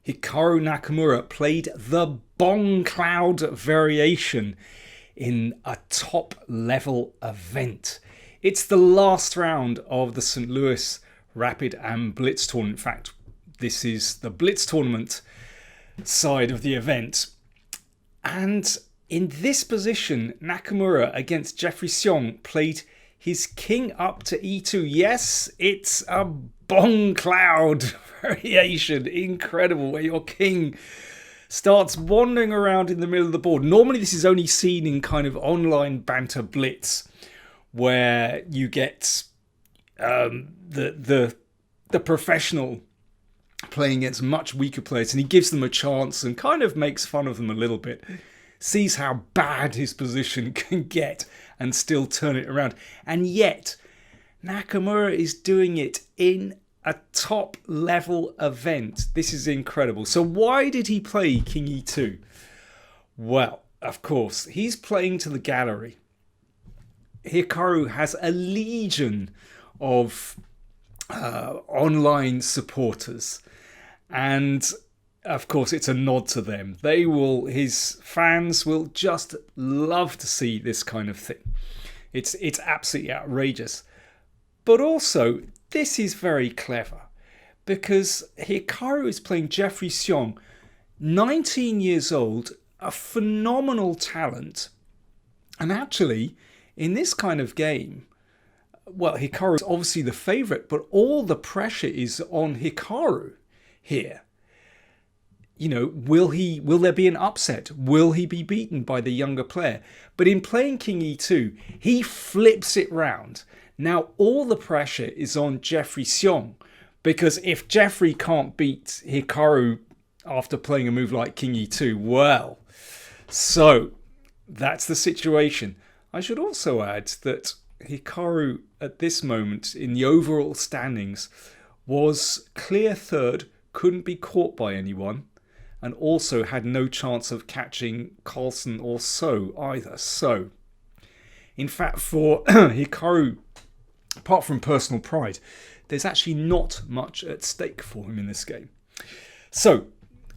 Hikaru Nakamura played the Bong Cloud variation in a top level event. It's the last round of the St. Louis Rapid and Blitz tournament. In fact, this is the Blitz tournament side of the event. And in this position, Nakamura against Jeffrey Xiong played his king up to e2. Yes, it's a Bong Cloud variation. Incredible, where your king starts wandering around in the middle of the board. Normally this is only seen in kind of online banter blitz, where you get the professional playing against much weaker players, and he gives them a chance and kind of makes fun of them a little bit, sees how bad his position can get and still turn it around. And yet Nakamura is doing it in a top level event. This is incredible. So why did he play King E2? Well, of course, he's playing to the gallery. Hikaru has a legion of online supporters, and of course it's a nod to them. His fans will just love to see this kind of thing. It's absolutely outrageous. But also, this is very clever, because Hikaru is playing Jeffrey Xiong, 19 years old, a phenomenal talent. And actually, in this kind of game, well, Hikaru is obviously the favourite, but all the pressure is on Hikaru here. You know, will there be an upset? Will he be beaten by the younger player? But in playing King E2, he flips it round. Now, all the pressure is on Jeffrey Xiong, because if Jeffrey can't beat Hikaru after playing a move like King E2, well, so that's the situation. I should also add that Hikaru at this moment in the overall standings was clear third, couldn't be caught by anyone, and also had no chance of catching Carlsen or So either. So, in fact, for Hikaru, apart from personal pride, there's actually not much at stake for him in this game. So,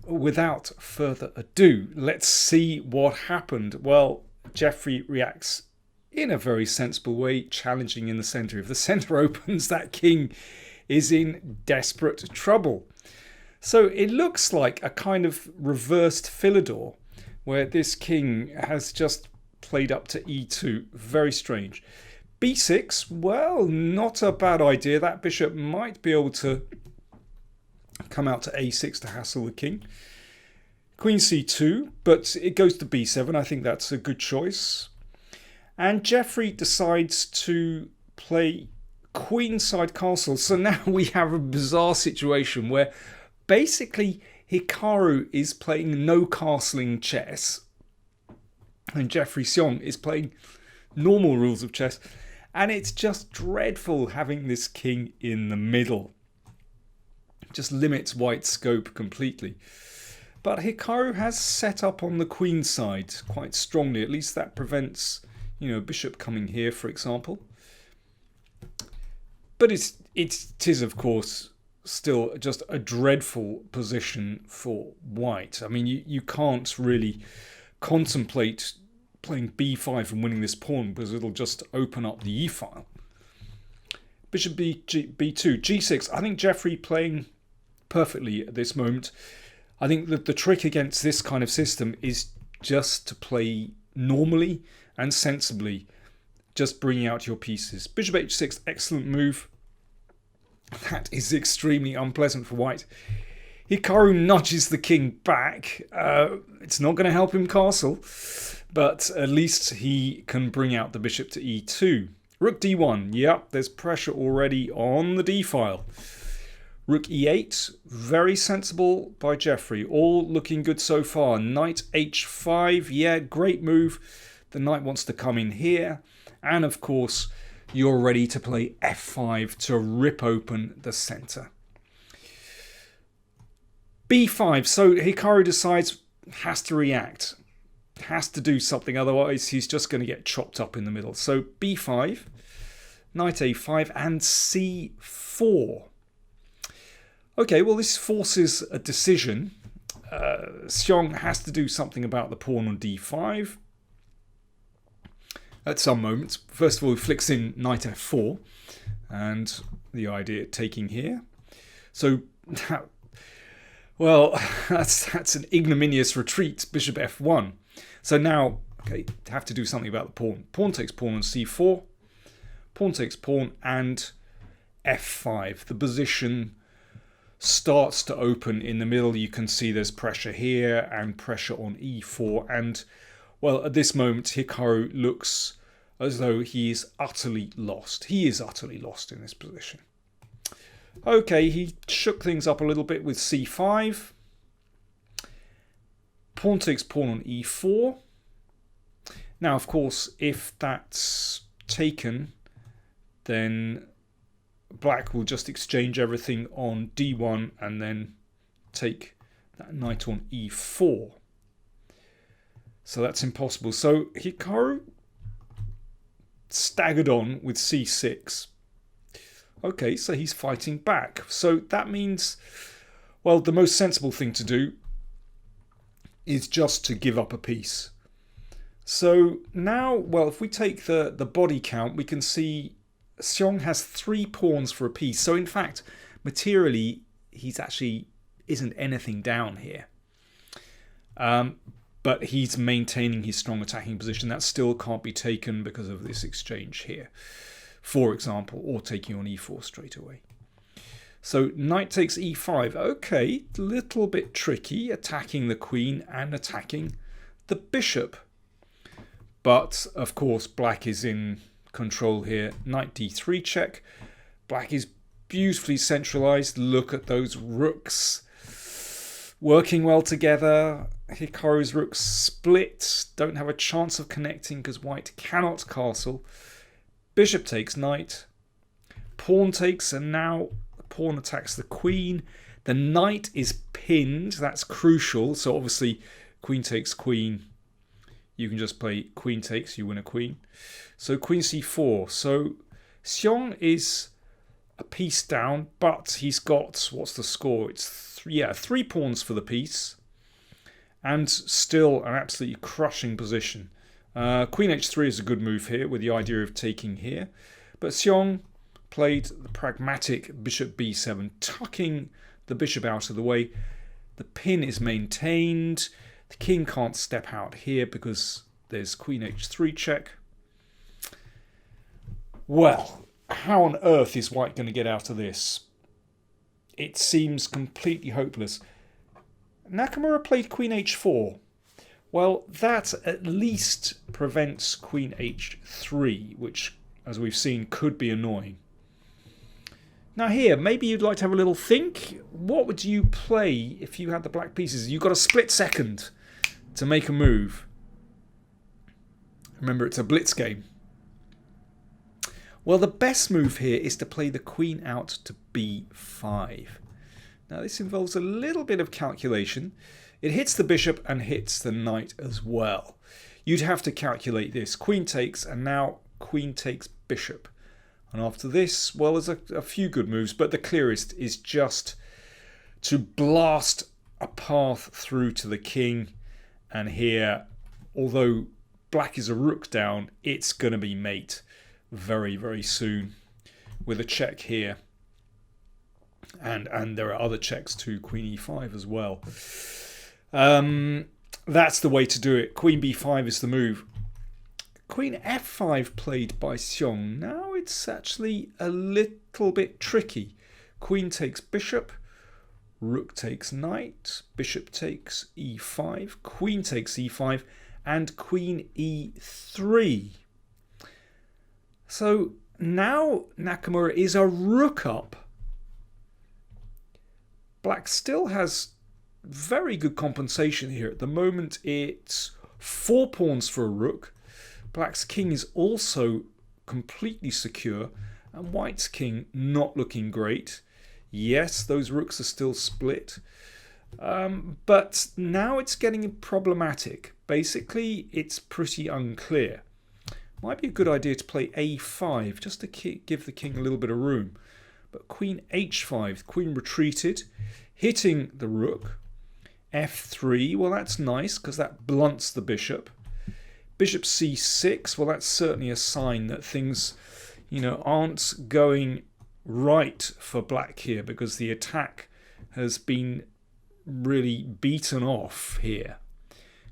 without further ado, let's see what happened. Well, Jeffrey reacts in a very sensible way, challenging in the centre. If the centre opens, that king is in desperate trouble. So it looks like a kind of reversed Philidor, where this king has just played up to e2. Very strange. b6, well, not a bad idea. That bishop might be able to come out to a6 to hassle the king. Queen c2, but it goes to b7. I think that's a good choice. And Jeffrey decides to play queenside castle. So now we have a bizarre situation where basically Hikaru is playing no castling chess, and Jeffrey Xiong is playing normal rules of chess. And it's just dreadful having this king in the middle. It just limits white's scope completely. But Hikaru has set up on the queen side quite strongly. At least that prevents, bishop coming here, for example. But it is, of course, still just a dreadful position for white. I mean, you can't really contemplate playing b5 and winning this pawn, because it'll just open up the e-file. Bishop b2, g6. I think Jeffrey playing perfectly at this moment. I think that the trick against this kind of system is just to play normally and sensibly, just bringing out your pieces. Bishop h6, excellent move. That is extremely unpleasant for white. Hikaru nudges the king back. It's not going to help him castle, but at least he can bring out the bishop to e2. Rook d1. Yep, there's pressure already on the d-file. Rook e8. Very sensible by Jeffrey. All looking good so far. Knight h5. Yeah, great move. The knight wants to come in here. And of course, you're ready to play f5 to rip open the center. b5. So Hikaru decides, has to react. Has to do something, otherwise he's just going to get chopped up in the middle. So b5, knight a5, and c4. Okay, well, this forces a decision. Xiong has to do something about the pawn on d5 at some moments. First of all, he flicks in knight f4, and the idea of taking here. So, well, that's an ignominious retreat, bishop f1. So now, okay, have to do something about the pawn. Pawn takes pawn on c4, pawn takes pawn, and f5. The position starts to open in the middle. You can see there's pressure here and pressure on e4. And, well, at this moment, Hikaru looks as though he is utterly lost. He is utterly lost in this position. Okay, he shook things up a little bit with c5. Pawn takes pawn on e4. Now, of course, if that's taken, then black will just exchange everything on d1 and then take that knight on e4. So that's impossible. So Hikaru staggered on with c6. Okay, so he's fighting back. So that means, well, the most sensible thing to do is just to give up a piece. So now, well, if we take the body count, we can see Xiong has 3 pawns for a piece. So in fact, materially, he's actually isn't anything down here. But he's maintaining his strong attacking position. That still can't be taken because of this exchange here, for example, or taking on e4 straight away. So knight takes e5. Okay, a little bit tricky, attacking the queen and attacking the bishop. But, of course, black is in control here. Knight d3 check. Black is beautifully centralized. Look at those rooks working well together. Hikaru's rooks split. Don't have a chance of connecting because white cannot castle. Bishop takes knight. Pawn takes, and now the pawn attacks the queen. The knight is pinned. That's crucial. So obviously, queen takes queen. You can just play queen takes, you win a queen. So queen c4. So Xiong is a piece down, but he's got, what's the score? It's 3 pawns for the piece. And still an absolutely crushing position. Queen h3 is a good move here with the idea of taking here. But Xiong played the pragmatic bishop b7, tucking the bishop out of the way. The pin is maintained. The king can't step out here because there's queen h3 check. Well, how on earth is white going to get out of this? It seems completely hopeless. Nakamura played queen h4. Well, that at least prevents queen h3, which, as we've seen, could be annoying. Now here, maybe you'd like to have a little think. What would you play if you had the black pieces? You've got a split second to make a move. Remember, it's a blitz game. Well, the best move here is to play the queen out to b5. Now, this involves a little bit of calculation. It hits the bishop and hits the knight as well. You'd have to calculate this. Queen takes, and now queen takes bishop. And after this, well, there's a few good moves, but the clearest is just to blast a path through to the king. And here, although black is a rook down, it's going to be mate very, very soon with a check here. And there are other checks too, queen e5 as well. That's the way to do it. Queen b5 is the move. Queen f5 played by Xiong. Now it's actually a little bit tricky. Queen takes bishop. Rook takes knight. Bishop takes e5. Queen takes e5. And queen e3. So now Nakamura is a rook up. Black still has very good compensation here. At the moment, it's 4 pawns for a rook. Black's king is also completely secure. And white's king not looking great. Yes, those rooks are still split. But now it's getting problematic. Basically, it's pretty unclear. Might be a good idea to play a5, just to give the king a little bit of room. But queen h5, queen retreated, hitting the rook. f3, well, that's nice because that blunts the bishop. Bishop c6, well, that's certainly a sign that things, aren't going right for black here, because the attack has been really beaten off here.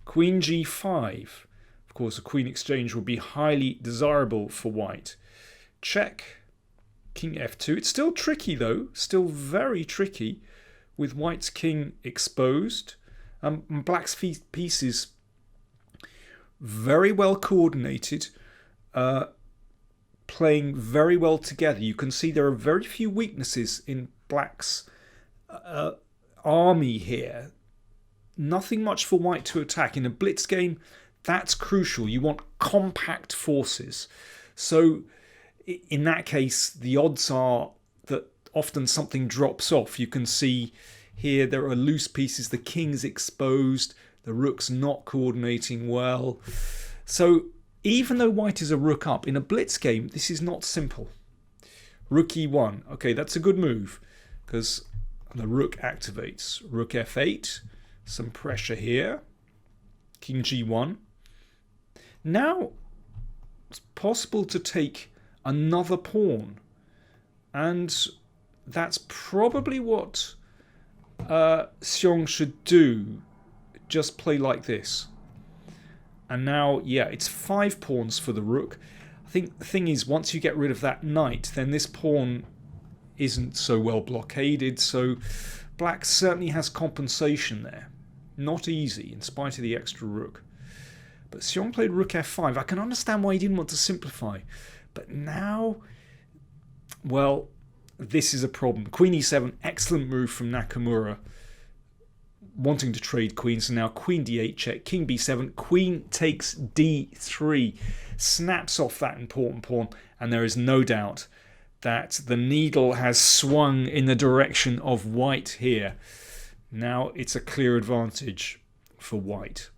Queen g5. Of course, a queen exchange would be highly desirable for white. Check. King f2. It's still tricky, though. Still very tricky with white's king exposed. Black's pieces very well coordinated, playing very well together. You can see there are very few weaknesses in black's army here. Nothing much for white to attack. In a blitz game, that's crucial. You want compact forces. So in that case, the odds are that often something drops off. You can see here there are loose pieces. The king's exposed. The rook's not coordinating well. So even though white is a rook up, in a blitz game, this is not simple. Rook e1. Okay, that's a good move because the rook activates. Rook f8. Some pressure here. King g1. Now it's possible to take another pawn, and that's probably what Xiong should do. Just play like this. And now, yeah, it's 5 pawns for the rook. I think the thing is, once you get rid of that knight, then this pawn isn't so well blockaded, so black certainly has compensation there. Not easy, in spite of the extra rook. But Xiong played rook f5. I can understand why he didn't want to simplify. But now, well, this is a problem. Queen e7, excellent move from Nakamura. Wanting to trade queens. So now queen d8 check, king b7, queen takes d3. Snaps off that important pawn. And there is no doubt that the needle has swung in the direction of white here. Now it's a clear advantage for white.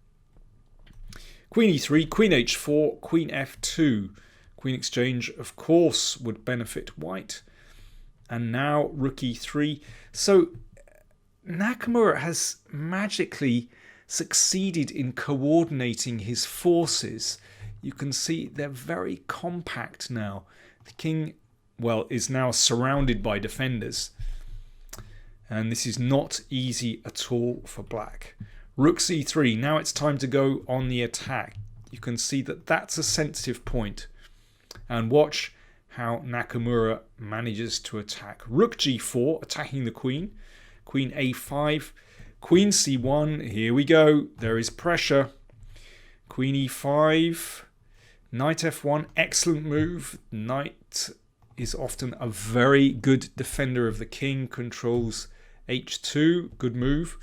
Queen e3, queen h4, queen f2. Queen exchange, of course, would benefit white. And now rook e3. So Nakamura has magically succeeded in coordinating his forces. You can see they're very compact now. The king, well, is now surrounded by defenders. And this is not easy at all for black. Rook c3. Now it's time to go on the attack. You can see that that's a sensitive point. And watch how Nakamura manages to attack. Rook g4, attacking the queen. Queen a5. Queen c1. Here we go. There is pressure. Queen e5. Knight f1. Excellent move. Knight is often a very good defender of the king. Controls h2. Good move.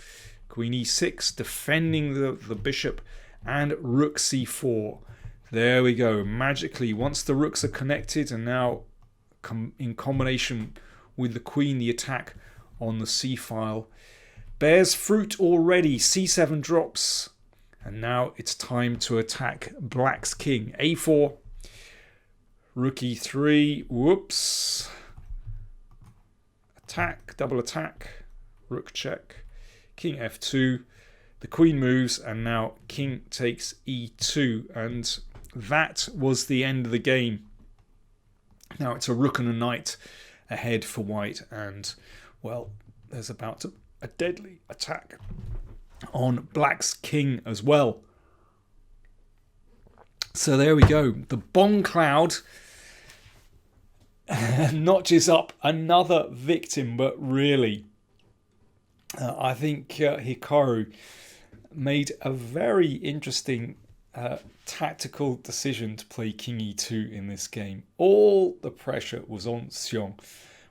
Queen e6. Defending the bishop. And rook c4. There we go. Magically, once the rooks are connected, and now in combination with the queen, the attack on the c-file bears fruit already. c7 drops. And now it's time to attack black's king. a4. Rook e3. Whoops. Attack. Double attack. Rook check. King f2. The queen moves, and now king takes e2. And that was the end of the game. Now it's a rook and a knight ahead for white. And, well, there's about a deadly attack on black's king as well. So there we go. The Bong Cloud notches up another victim, but really, I think Hikaru made a very interesting tactical decision to play king e2 in this game. All the pressure was on Xiong.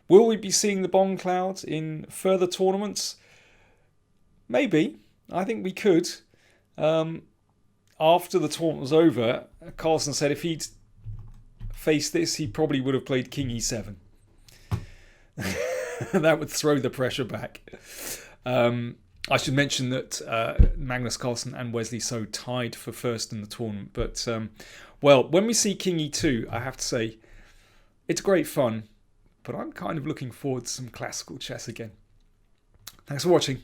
Will we be seeing the Bong Cloud in further tournaments? Maybe. I think we could. After the tournament was over, Carlsen said if he'd faced this, he probably would have played king e7. That would throw the pressure back. I should mention that Magnus Carlsen and Wesley So tied for first in the tournament. But, well, when we see king e2, I have to say, it's great fun. But I'm kind of looking forward to some classical chess again. Thanks for watching.